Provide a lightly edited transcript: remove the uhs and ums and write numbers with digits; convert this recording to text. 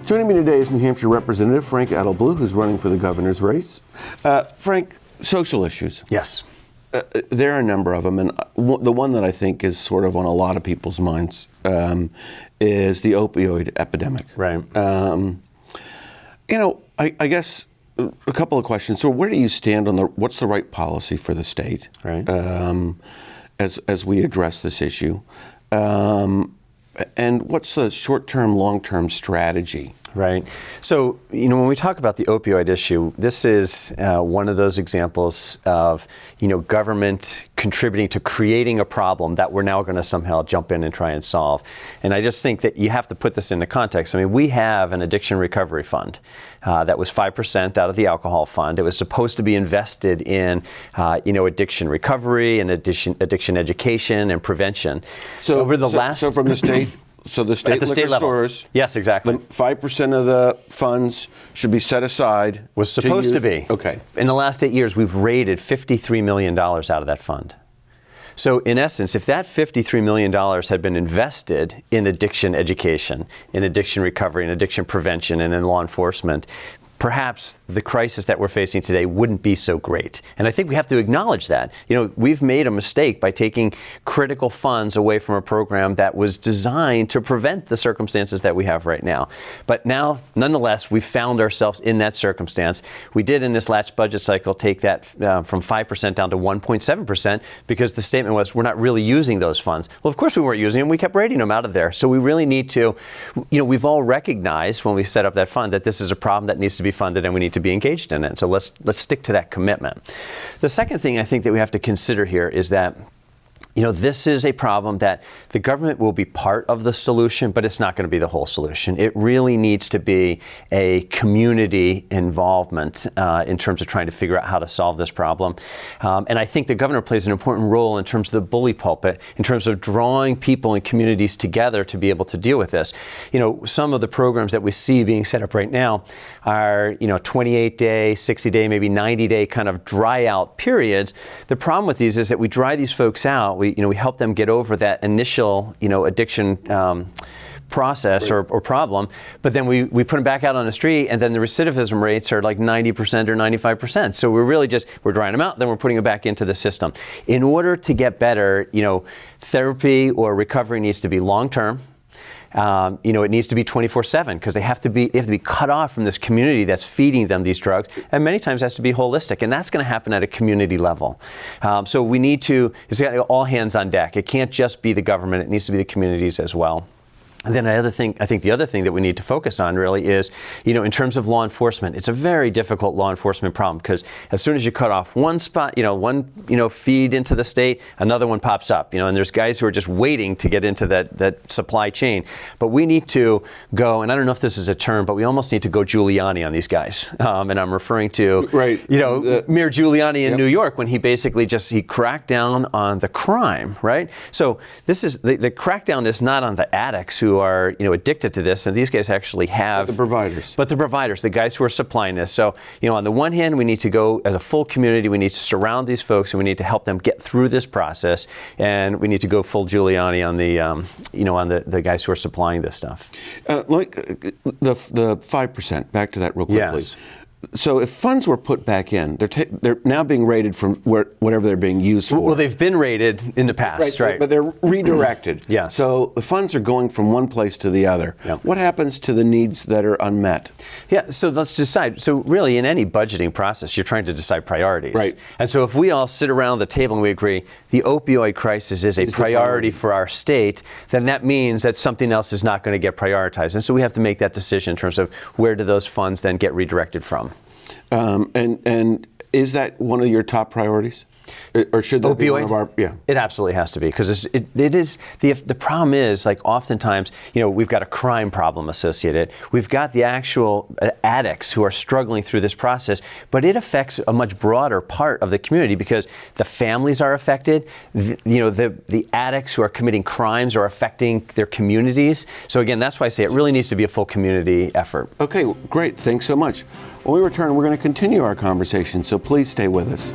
Joining me today is New Hampshire Representative Frank Edelblut, who's running for the governor's race. Frank, social issues. Yes. There are a number of them, and the one that I think is sort of on a lot of people's minds is the opioid epidemic. Right. I guess a couple of questions. So where do you stand on what's the right policy for the state, right, as we address this issue? And what's the short-term, long-term strategy? Right. So, when we talk about the opioid issue, this is one of those examples of, government contributing to creating a problem that we're now going to somehow jump in and try and solve. And I just think that you have to put this into context. I mean, we have an addiction recovery fund that was 5% out of the alcohol fund. It was supposed to be invested in, addiction recovery and addiction education and prevention. So from the state. So the state liquor stores, yes, exactly. 5% of the funds should be set aside. Was supposed to be. Okay. In the last 8 years, we've raided $53 million out of that fund. So in essence, if that $53 million had been invested in addiction education, in addiction recovery, in addiction prevention, and in law enforcement, perhaps the crisis that we're facing today wouldn't be so great. And I think we have to acknowledge that. We've made a mistake by taking critical funds away from a program that was designed to prevent the circumstances that we have right now. But now, nonetheless, we've found ourselves in that circumstance. We did in this last budget cycle take that from 5% down to 1.7% because the statement was we're not really using those funds. Well, of course we weren't using them. We kept raiding them out of there. So we really need to, we've all recognized when we set up that fund that this is a problem that needs to be funded and we need to be engaged in it. So let's stick to that commitment. The second thing I think that we have to consider here is that this is a problem that the government will be part of the solution, but it's not going to be the whole solution. It really needs to be a community involvement in terms of trying to figure out how to solve this problem. And I think the governor plays an important role in terms of the bully pulpit, in terms of drawing people and communities together to be able to deal with this. Some of the programs that we see being set up right now are, 28-day, 60-day, maybe 90-day kind of dry out periods. The problem with these is that we dry these folks out. We help them get over that initial, addiction process or problem, but then we put them back out on the street, and then the recidivism rates are like 90% or 95%. So we're drying them out, then we're putting them back into the system. In order to get better, therapy or recovery needs to be long-term. It needs to be 24/7 because they have to be cut off from this community that's feeding them these drugs, and many times has to be holistic, and that's going to happen at a community level. So we need to, it's got all hands on deck. It can't just be the government; it needs to be the communities as well. And then I think the other thing that we need to focus on really is, in terms of law enforcement, it's a very difficult law enforcement problem because as soon as you cut off one spot, one feed into the state, another one pops up, and there's guys who are just waiting to get into that supply chain. But we need to go, and I don't know if this is a term, but we almost need to go Giuliani on these guys. And I'm referring to, Mayor Giuliani in New York when he basically he cracked down on the crime, right? So this is the crackdown is not on the addicts who are addicted to this, and these guys actually have the providers. But the providers, the guys who are supplying this. So on the one hand, we need to go as a full community. We need to surround these folks, and we need to help them get through this process. And we need to go full Giuliani on the on the guys who are supplying this stuff. Like the 5%. Back to that real quickly. Yes. So if funds were put back in, they're now being raided from whatever they're being used for. Well, they've been raided in the past, right? But they're redirected. Yes. So the funds are going from one place to the other. Yep. What happens to the needs that are unmet? Yeah, so let's decide. So really, in any budgeting process, you're trying to decide priorities. Right. And so if we all sit around the table and we agree the opioid crisis is a priority for our state, then that means that something else is not going to get prioritized. And so we have to make that decision in terms of where do those funds then get redirected from. And is that one of your top priorities? Or should that be one of our, It absolutely has to be, because it is, the problem is, like, oftentimes, we've got a crime problem associated. We've got the actual addicts who are struggling through this process, but it affects a much broader part of the community because the families are affected. The addicts who are committing crimes are affecting their communities. So again, that's why I say it really needs to be a full community effort. Okay, great. Thanks so much. When we return, we're going to continue our conversation, so please stay with us.